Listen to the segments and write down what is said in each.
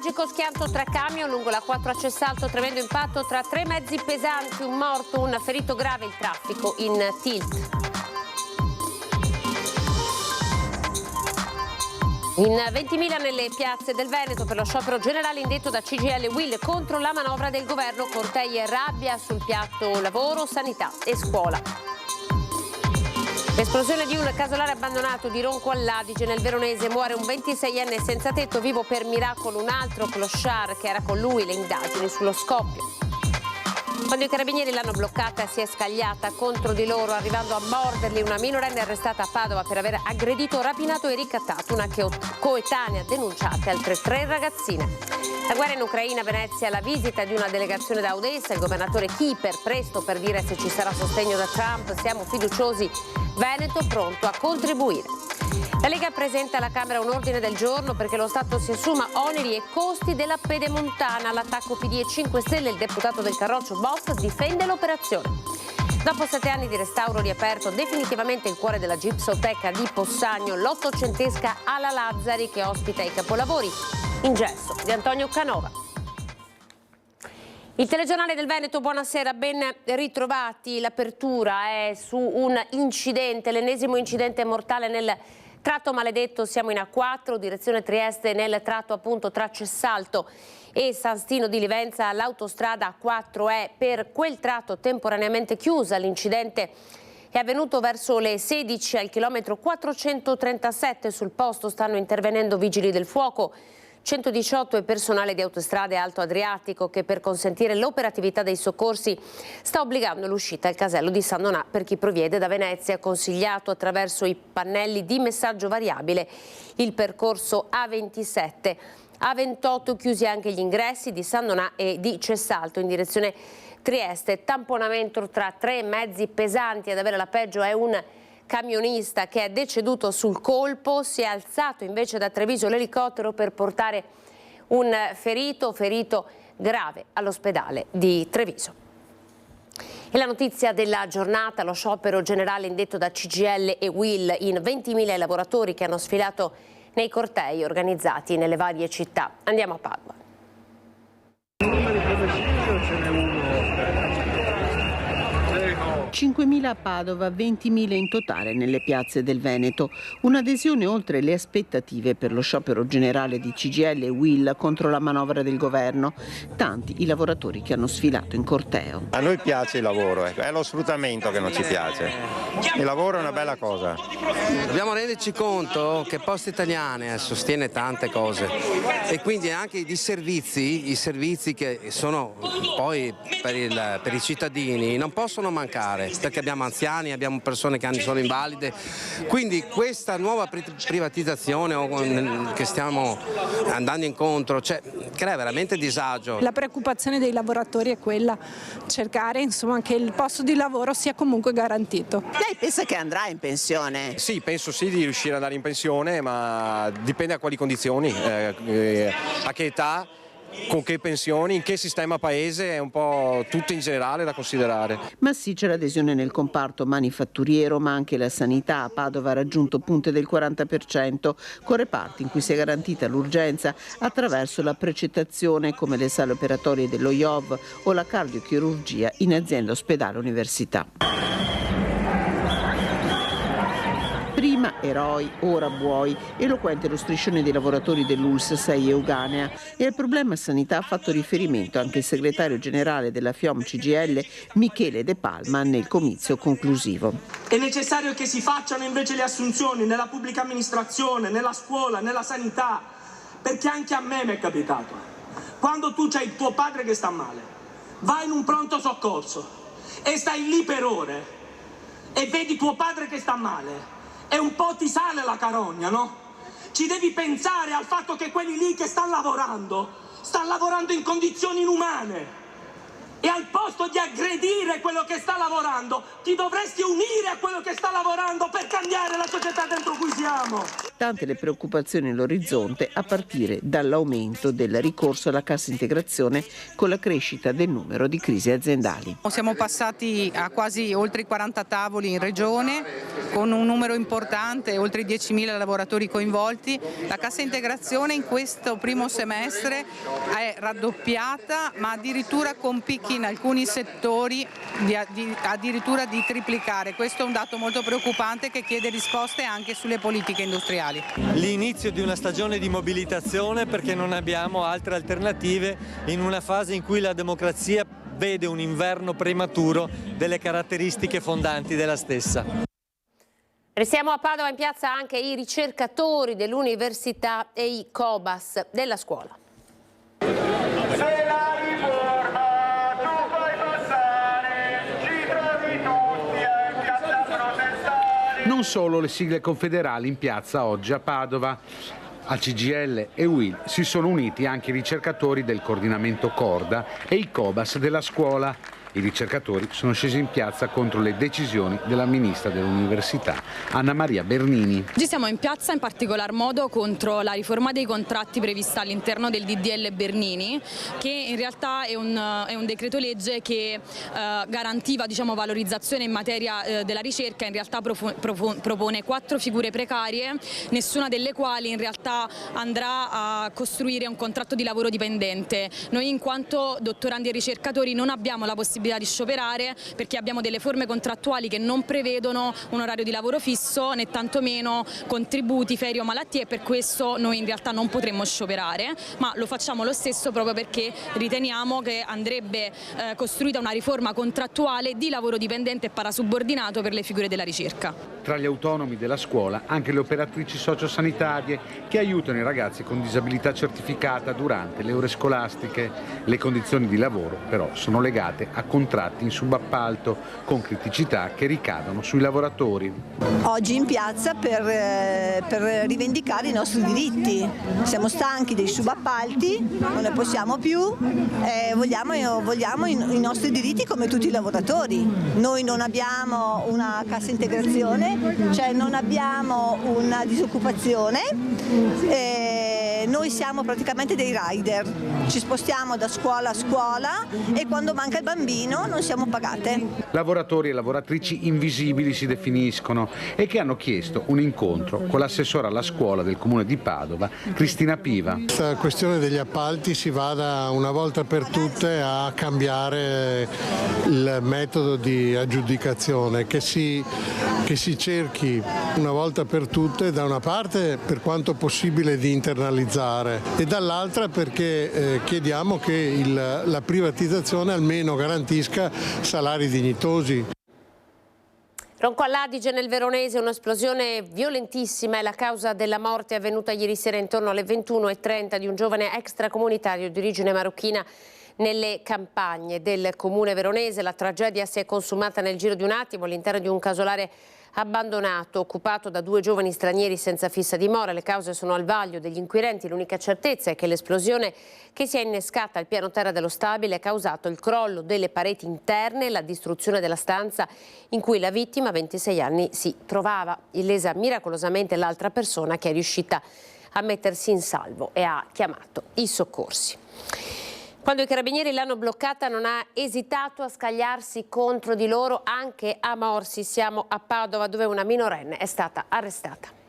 Tragico schianto tra camion lungo la 4 a Cessalto, tremendo impatto tra 3 mezzi pesanti, un morto, un ferito grave, il traffico in tilt. In 20.000 nelle piazze del Veneto per lo sciopero generale indetto da CGIL e UIL contro la manovra del governo, cortei e rabbia sul piatto lavoro, sanità e scuola. L'esplosione di un casolare abbandonato di Ronco all'Adige nel Veronese, muore un 26enne senza tetto, vivo per miracolo un altro clochard che era con lui, le indagini sullo scoppio. Quando i carabinieri l'hanno bloccata si è scagliata contro di loro arrivando a morderli, una minorenne arrestata a Padova per aver aggredito, rapinato e ricattato una coetanea, denunciate altre 3 ragazzine. La guerra in Ucraina, Venezia, la visita di una delegazione da Odessa, il governatore Kiper presto per dire se ci sarà sostegno da Trump, siamo fiduciosi, Veneto pronto a contribuire. La Lega presenta alla Camera un ordine del giorno perché lo Stato si assuma oneri e costi della pedemontana. All'attacco PD e 5 Stelle il deputato del Carroccio Boss difende l'operazione. Dopo 7 anni di restauro riaperto definitivamente il cuore della Gipsoteca di Possagno, l'ottocentesca Ala Lazzari che ospita i capolavori in gesso di Antonio Canova. Il telegiornale del Veneto, buonasera, ben ritrovati. L'apertura è su un incidente, l'ennesimo incidente mortale nel tratto maledetto, siamo in A4, direzione Trieste, nel tratto appunto tra Cessalto e San Stino di Livenza. L'autostrada A4 è per quel tratto temporaneamente chiusa. L'incidente è avvenuto verso le 16 al chilometro 437. Sul posto stanno intervenendo vigili del fuoco, 118 e personale di Autostrade Alto Adriatico che per consentire l'operatività dei soccorsi sta obbligando l'uscita al casello di San Donà per chi proviene da Venezia. Consigliato attraverso i pannelli di messaggio variabile il percorso A27. A28 chiusi anche gli ingressi di San Donà e di Cessalto in direzione Trieste. Tamponamento tra 3 mezzi pesanti, ad avere la peggio è un camionista che è deceduto sul colpo. Si è alzato invece da Treviso l'elicottero per portare un ferito grave all'ospedale di Treviso. E la notizia della giornata, lo sciopero generale indetto da CGIL e UIL in 20.000 lavoratori che hanno sfilato nei cortei organizzati nelle varie città. Andiamo a Padova. 5.000 a Padova, 20.000 in totale nelle piazze del Veneto. Un'adesione oltre le aspettative per lo sciopero generale di CGIL e UIL contro la manovra del governo. Tanti i lavoratori che hanno sfilato in corteo. A noi piace il lavoro, è lo sfruttamento che non ci piace. Il lavoro è una bella cosa. Dobbiamo renderci conto che Poste Italiane sostiene tante cose e quindi anche i servizi che sono poi per i cittadini non possono mancare, perché abbiamo anziani, abbiamo persone che sono invalide, quindi questa nuova privatizzazione che stiamo andando incontro crea veramente disagio. La preoccupazione dei lavoratori è quella, cercare insomma che il posto di lavoro sia comunque garantito. Lei pensa che andrà in pensione? Sì, penso sì di riuscire ad andare in pensione, ma dipende a quali condizioni, a che età, con che pensioni, in che sistema paese, è un po' tutto in generale da considerare. Ma sì, c'è l'adesione nel comparto manifatturiero, ma anche la sanità. A Padova ha raggiunto punte del 40%, con reparti in cui si è garantita l'urgenza attraverso la precettazione, come le sale operatorie dello IOV o la cardiochirurgia in azienda ospedale università. Prima eroi, ora buoi, eloquente lo striscione dei lavoratori dell'ULSS 6 Euganea. E al problema sanità ha fatto riferimento anche il segretario generale della FIOM CGIL Michele De Palma nel comizio conclusivo. È necessario che si facciano invece le assunzioni nella pubblica amministrazione, nella scuola, nella sanità, perché anche a me mi è capitato. Quando tu c'hai tuo padre che sta male, vai in un pronto soccorso e stai lì per ore e vedi tuo padre che sta male. E un po' ti sale la carogna, no? Ci devi pensare al fatto che quelli lì che stanno lavorando in condizioni inumane. E al posto di aggredire quello che sta lavorando, ti dovresti unire a quello che sta lavorando per cambiare la società dentro cui siamo. Tante le preoccupazioni all'orizzonte, a partire dall'aumento del ricorso alla cassa integrazione con la crescita del numero di crisi aziendali. Siamo passati a quasi oltre i 40 tavoli in regione, con un numero importante, oltre i 10.000 lavoratori coinvolti. La cassa integrazione in questo primo semestre è raddoppiata, ma addirittura con picchi in alcuni settori addirittura di triplicare. Questo è un dato molto preoccupante che chiede risposte anche sulle politiche industriali. L'inizio di una stagione di mobilitazione, perché non abbiamo altre alternative in una fase in cui la democrazia vede un inverno prematuro delle caratteristiche fondanti della stessa. Restiamo a Padova, in piazza anche i ricercatori dell'università e i Cobas della scuola. Non solo le sigle confederali in piazza oggi a Padova. A CGIL e UIL si sono uniti anche i ricercatori del coordinamento Corda e i Cobas della scuola. I ricercatori sono scesi in piazza contro le decisioni della ministra dell'Università, Anna Maria Bernini. Oggi siamo in piazza in particolar modo contro la riforma dei contratti prevista all'interno del DDL Bernini, che in realtà è un decreto legge che garantiva, diciamo, valorizzazione in materia della ricerca. In realtà propone 4 figure precarie, nessuna delle quali in realtà andrà a costruire un contratto di lavoro dipendente. Noi, in quanto dottorandi e ricercatori, non abbiamo la possibilità di scioperare, perché abbiamo delle forme contrattuali che non prevedono un orario di lavoro fisso, né tantomeno contributi, ferie o malattie, e per questo noi in realtà non potremmo scioperare, ma lo facciamo lo stesso proprio perché riteniamo che andrebbe costruita una riforma contrattuale di lavoro dipendente e parasubordinato per le figure della ricerca. Tra gli autonomi della scuola anche le operatrici sociosanitarie che aiutano i ragazzi con disabilità certificata durante le ore scolastiche. Le condizioni di lavoro però sono legate a contratti in subappalto con criticità che ricadono sui lavoratori. Oggi in piazza per rivendicare i nostri diritti. Siamo stanchi dei subappalti, non ne possiamo più, vogliamo i nostri diritti come tutti i lavoratori. Noi non abbiamo una cassa integrazione, cioè non abbiamo una disoccupazione, noi siamo praticamente dei rider, ci spostiamo da scuola a scuola e quando manca il bambino non siamo pagate. Lavoratori e lavoratrici invisibili si definiscono e che hanno chiesto un incontro con l'assessora alla scuola del comune di Padova, Cristina Piva. Questa questione degli appalti si vada una volta per tutte a cambiare il metodo di aggiudicazione, che si cerchi una volta per tutte, da una parte per quanto possibile di internalizzare e dall'altra perché chiediamo che la privatizzazione almeno garantisca salari dignitosi. Ronco all'Adige nel Veronese, un'esplosione violentissima è la causa della morte avvenuta ieri sera intorno alle 21:30 di un giovane extracomunitario di origine marocchina nelle campagne del comune veronese. La tragedia si è consumata nel giro di un attimo all'interno di un casolare abbandonato, occupato da 2 giovani stranieri senza fissa dimora. Le cause sono al vaglio degli inquirenti. L'unica certezza è che l'esplosione che si è innescata al piano terra dello stabile ha causato il crollo delle pareti interne e la distruzione della stanza in cui la vittima, 26 anni, si trovava. Illesa miracolosamente l'altra persona, che è riuscita a mettersi in salvo e ha chiamato i soccorsi. Quando i carabinieri l'hanno bloccata non ha esitato a scagliarsi contro di loro, anche a morsi. Siamo a Padova, dove una minorenne è stata arrestata.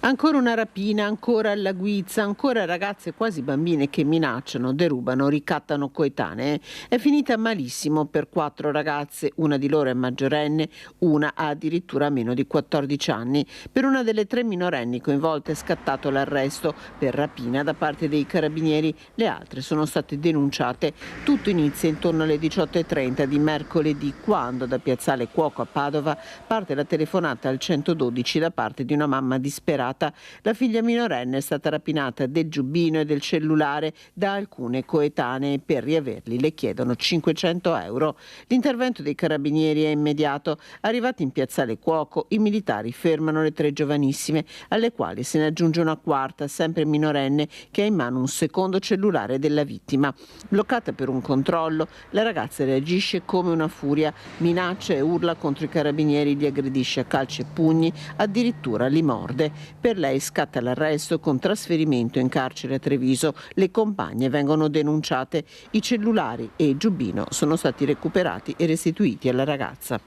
Ancora una rapina, ancora alla guizza, ancora ragazze quasi bambine che minacciano, derubano, ricattano coetanee. È finita malissimo per 4 ragazze, una di loro è maggiorenne, una ha addirittura meno di 14 anni. Per una delle 3 minorenni coinvolte è scattato l'arresto per rapina da parte dei carabinieri, le altre sono state denunciate. Tutto inizia intorno alle 18:30 di mercoledì, quando da Piazzale Cuoco a Padova parte la telefonata al 112 da parte di una mamma disperata privata. La figlia minorenne è stata rapinata del giubbino e del cellulare da alcune coetanee. Per riaverli le chiedono 500 euro. L'intervento dei carabinieri è immediato. Arrivati in piazzale Cuoco, i militari fermano le 3 giovanissime, alle quali se ne aggiunge una quarta, sempre minorenne, che ha in mano un secondo cellulare della vittima. Bloccata per un controllo, la ragazza reagisce come una furia, minaccia e urla contro i carabinieri, li aggredisce a calci e pugni, addirittura li morde. Per lei scatta l'arresto con trasferimento in carcere a Treviso. Le compagne vengono denunciate. I cellulari e il giubbino sono stati recuperati e restituiti alla ragazza.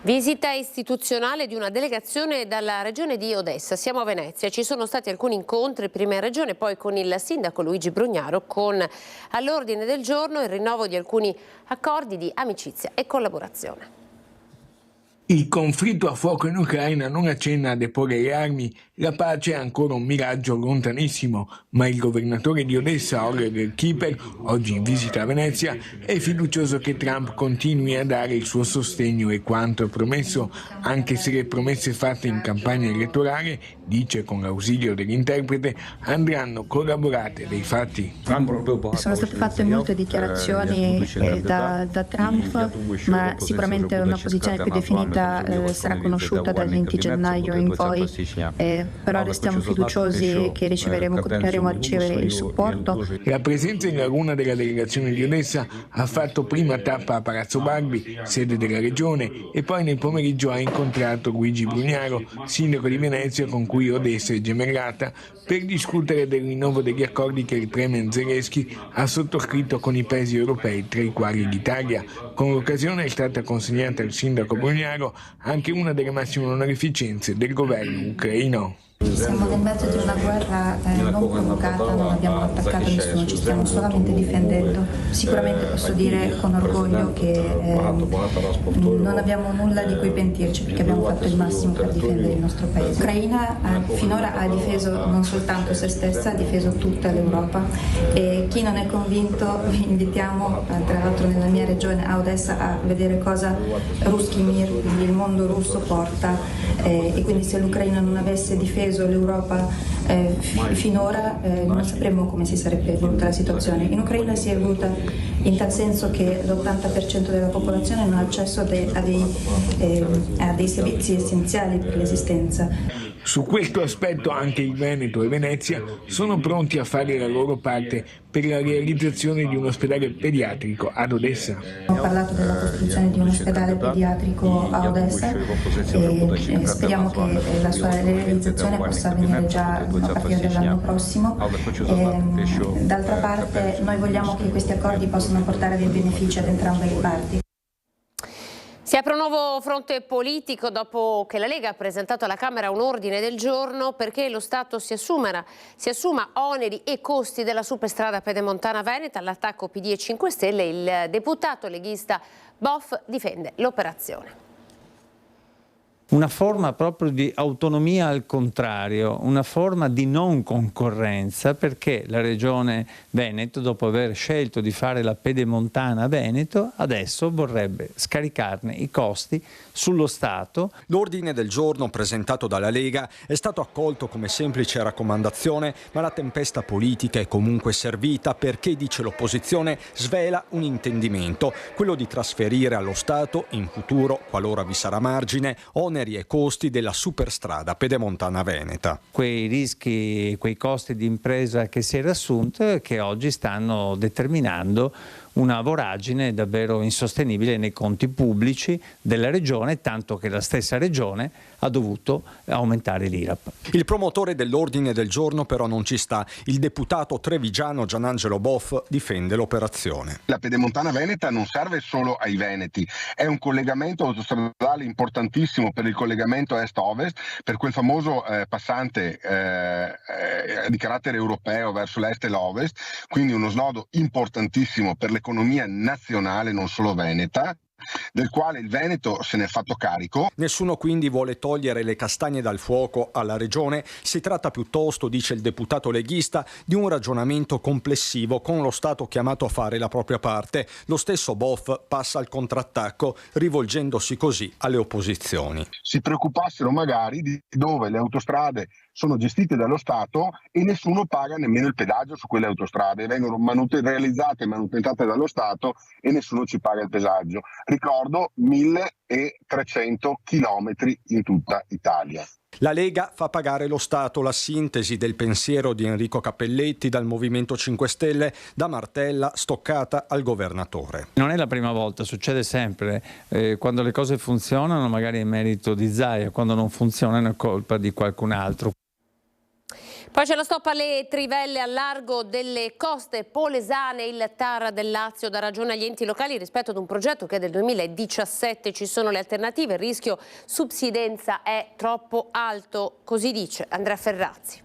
Visita istituzionale di una delegazione dalla regione di Odessa. Siamo a Venezia, ci sono stati alcuni incontri, prima in regione, poi con il sindaco Luigi Brugnaro, con all'ordine del giorno il rinnovo di alcuni accordi di amicizia e collaborazione. Il conflitto a fuoco in Ucraina non accenna a deporre le armi, la pace è ancora un miraggio lontanissimo, ma il governatore di Odessa, Oleg Kiper, oggi in visita a Venezia, è fiducioso che Trump continui a dare il suo sostegno e quanto promesso, anche se le promesse fatte in campagna elettorale, dice con l'ausilio dell'interprete, andranno corroborate dai fatti. Sono state fatte molte dichiarazioni da Trump, ma sicuramente una posizione più definita sarà conosciuta dal 20 gennaio in poi, però restiamo fiduciosi che continueremo a ricevere il supporto. La presenza in Laguna della delegazione di Odessa ha fatto prima tappa a Palazzo Balbi, sede della regione, e poi nel pomeriggio ha incontrato Luigi Brugnaro, sindaco di Venezia con cui Odessa è gemellata, per discutere del rinnovo degli accordi che il premier Zelensky ha sottoscritto con i paesi europei, tra i quali l'Italia. Con l'occasione è stata consegnata al sindaco Brugnaro anche una delle massime onorificenze del governo ucraino. Siamo nel mezzo di una guerra non provocata, non abbiamo attaccato nessuno, ci stiamo solamente difendendo. Sicuramente posso dire con orgoglio che non abbiamo nulla di cui pentirci, perché abbiamo fatto il massimo per difendere il nostro paese. L'Ucraina finora ha difeso non soltanto se stessa, ha difeso tutta l'Europa, e chi non è convinto vi invitiamo, tra l'altro nella mia regione a Odessa, a vedere cosa Ruski Mir, quindi il mondo russo, porta, e quindi se l'Ucraina non avesse difeso l'Europa finora non sapremmo come si sarebbe evoluta la situazione. In Ucraina si è evoluta in tal senso che l'80% della popolazione non ha accesso a dei servizi essenziali per l'esistenza. Su questo aspetto anche il Veneto e Venezia sono pronti a fare la loro parte per la realizzazione di un ospedale pediatrico ad Odessa. Ho parlato della costruzione di un ospedale pediatrico a Odessa e speriamo che la sua realizzazione possa avvenire già a partire dall'anno prossimo. D'altra parte noi vogliamo che questi accordi possano portare dei benefici ad entrambe le parti. Si apre un nuovo fronte politico dopo che la Lega ha presentato alla Camera un ordine del giorno perché lo Stato si assuma oneri e costi della superstrada pedemontana veneta. All'attacco PD e 5 Stelle il deputato leghista Boff difende l'operazione. Una forma proprio di autonomia al contrario, una forma di non concorrenza, perché la Regione Veneto, dopo aver scelto di fare la pedemontana Veneto, adesso vorrebbe scaricarne i costi sullo Stato. L'ordine del giorno presentato dalla Lega è stato accolto come semplice raccomandazione, ma la tempesta politica è comunque servita perché, dice l'opposizione, svela un intendimento, quello di trasferire allo Stato in futuro, qualora vi sarà margine, oneri e costi della superstrada pedemontana veneta. Quei rischi, quei costi di impresa che si era assunto e che oggi stanno determinando una voragine davvero insostenibile nei conti pubblici della Regione, tanto che la stessa Regione ha dovuto aumentare l'IRAP. Il promotore dell'ordine del giorno però non ci sta. Il deputato trevigiano Gianangelo Boff difende l'operazione. La pedemontana veneta non serve solo ai veneti, è un collegamento autostradale importantissimo per il collegamento est-ovest, per quel famoso passante di carattere europeo verso l'est e l'ovest, quindi uno snodo importantissimo per l'economia nazionale, non solo veneta. del quale il Veneto se ne è fatto carico. Nessuno quindi vuole togliere le castagne dal fuoco alla Regione, si tratta piuttosto, dice il deputato leghista, di un ragionamento complessivo con lo Stato chiamato a fare la propria parte. Lo stesso Boff passa al contrattacco, rivolgendosi così alle opposizioni. Si preoccupassero magari di dove le autostrade sono gestite dallo Stato e nessuno paga nemmeno il pedaggio su quelle autostrade, vengono realizzate e manutentate dallo Stato e nessuno ci paga il pedaggio. Ricordo 1300 chilometri in tutta Italia. La Lega fa pagare lo Stato, la sintesi del pensiero di Enrico Cappelletti dal Movimento 5 Stelle, da Martella stoccata al governatore. Non è la prima volta, succede sempre, quando le cose funzionano magari è merito di Zaia, quando non funzionano è colpa di qualcun altro. Poi c'è lo stop alle trivelle al largo delle coste polesane. Il TAR del Lazio dà ragione agli enti locali rispetto ad un progetto che è del 2017. Ci sono le alternative, il rischio subsidenza è troppo alto, così dice Andrea Ferrazzi.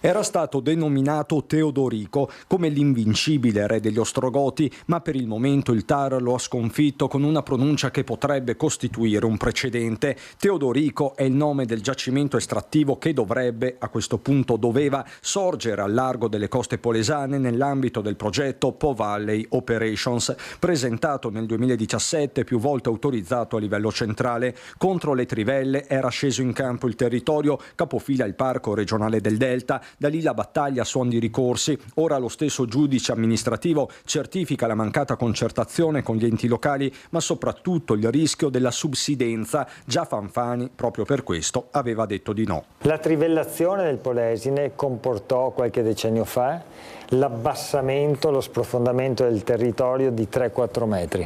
Era stato denominato Teodorico come l'invincibile re degli Ostrogoti, ma per il momento il TAR lo ha sconfitto con una pronuncia che potrebbe costituire un precedente. Teodorico è il nome del giacimento estrattivo che dovrebbe, a questo punto doveva, sorgere al largo delle coste polesane nell'ambito del progetto Po Valley Operations, presentato nel 2017, più volte autorizzato a livello centrale. Contro le trivelle era sceso in campo il territorio, capofila il Parco regionale del Delta. Da lì la battaglia a suon di ricorsi. Ora lo stesso giudice amministrativo certifica la mancata concertazione con gli enti locali, ma soprattutto il rischio della subsidenza. Già Fanfani, proprio per questo, aveva detto di no. La trivellazione del Polesine comportò qualche decennio fa l'abbassamento, lo sprofondamento del territorio di 3-4 metri.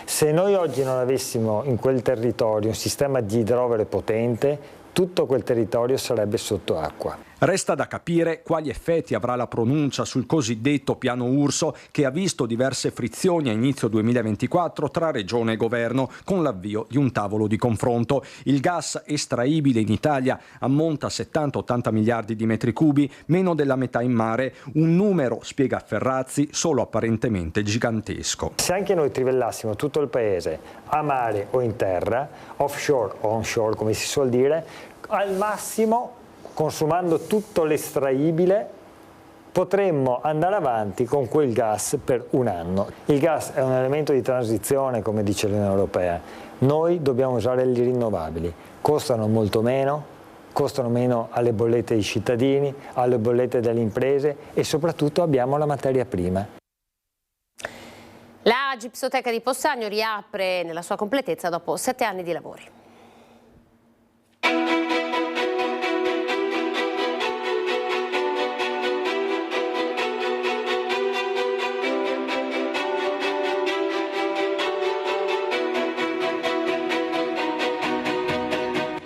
Se noi oggi non avessimo in quel territorio un sistema di idrovere potente, tutto quel territorio sarebbe sotto acqua. Resta da capire quali effetti avrà la pronuncia sul cosiddetto piano Urso, che ha visto diverse frizioni a inizio 2024 tra Regione e Governo, con l'avvio di un tavolo di confronto. Il gas estraibile in Italia ammonta a 70-80 miliardi di metri cubi, meno della metà in mare, un numero, spiega Ferrazzi, solo apparentemente gigantesco. Se anche noi trivellassimo tutto il paese a mare o in terra, offshore o onshore come si suol dire, al massimo, consumando tutto l'estraibile, potremmo andare avanti con quel gas per un anno. Il gas è un elemento di transizione, come dice l'Unione Europea. Noi dobbiamo usare le rinnovabili. Costano molto meno alle bollette dei cittadini, alle bollette delle imprese e soprattutto abbiamo la materia prima. La Gipsoteca di Possagno riapre nella sua completezza dopo 7 anni di lavori.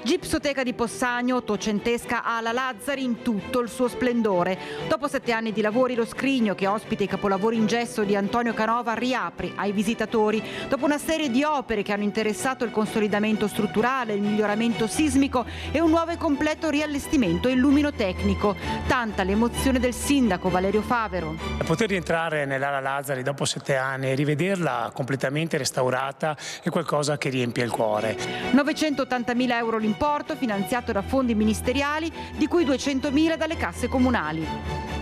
Gipsoteca di Possagno, ottocentesca ala Lazzari in tutto il suo splendore. Dopo 7 anni di lavori, lo scrigno che ospita i capolavori in gesso di Antonio Canova riapre ai visitatori. Dopo una serie di opere che hanno interessato il consolidamento strutturale, il miglioramento sismico e un nuovo e completo riallestimento illumino-tecnico. Tanta l'emozione del sindaco Valerio Favero. Poter rientrare nell'ala Lazzari dopo 7 anni e rivederla completamente restaurata è qualcosa che riempie il cuore. 980.000 euro l'importo, finanziato da fondi ministeriali, di cui 200.000 dalle casse comunali.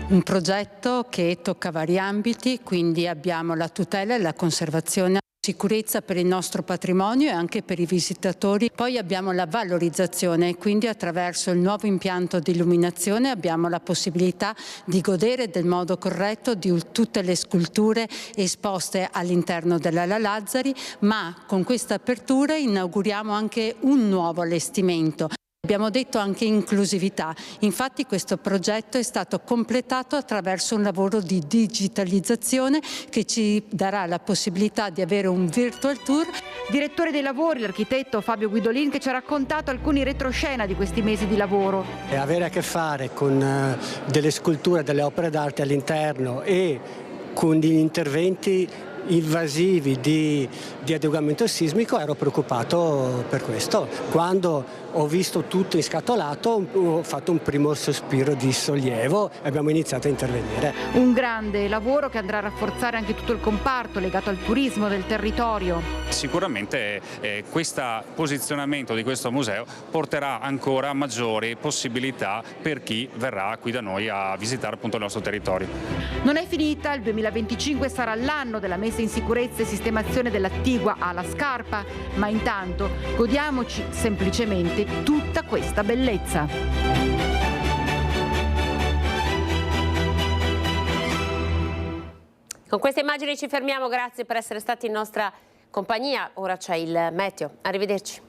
Un progetto che tocca vari ambiti, quindi abbiamo la tutela e la conservazione, sicurezza per il nostro patrimonio e anche per i visitatori. Poi abbiamo la valorizzazione, quindi attraverso il nuovo impianto di illuminazione abbiamo la possibilità di godere del modo corretto di tutte le sculture esposte all'interno dell'ala Lazzari, ma con questa apertura inauguriamo anche un nuovo allestimento. Abbiamo detto anche inclusività, infatti questo progetto è stato completato attraverso un lavoro di digitalizzazione che ci darà la possibilità di avere un virtual tour. Direttore dei lavori, l'architetto Fabio Guidolin, che ci ha raccontato alcuni retroscena di questi mesi di lavoro. Avere a che fare con delle sculture, delle opere d'arte all'interno e con gli interventi invasivi di adeguamento sismico, ero preoccupato per questo. Quando ho visto tutto inscatolato ho fatto un primo sospiro di sollievo e abbiamo iniziato a intervenire. Un grande lavoro che andrà a rafforzare anche tutto il comparto legato al turismo del territorio. Sicuramente questo posizionamento di questo museo porterà ancora maggiori possibilità per chi verrà qui da noi a visitare appunto il nostro territorio. Non è finita, il 2025 sarà l'anno della messa in sicurezza e sistemazione dell'attigua Ala Scarpa, ma intanto godiamoci semplicemente tutta questa bellezza. Con queste immagini ci fermiamo, grazie per essere stati in nostra compagnia. Ora c'è il meteo. Arrivederci.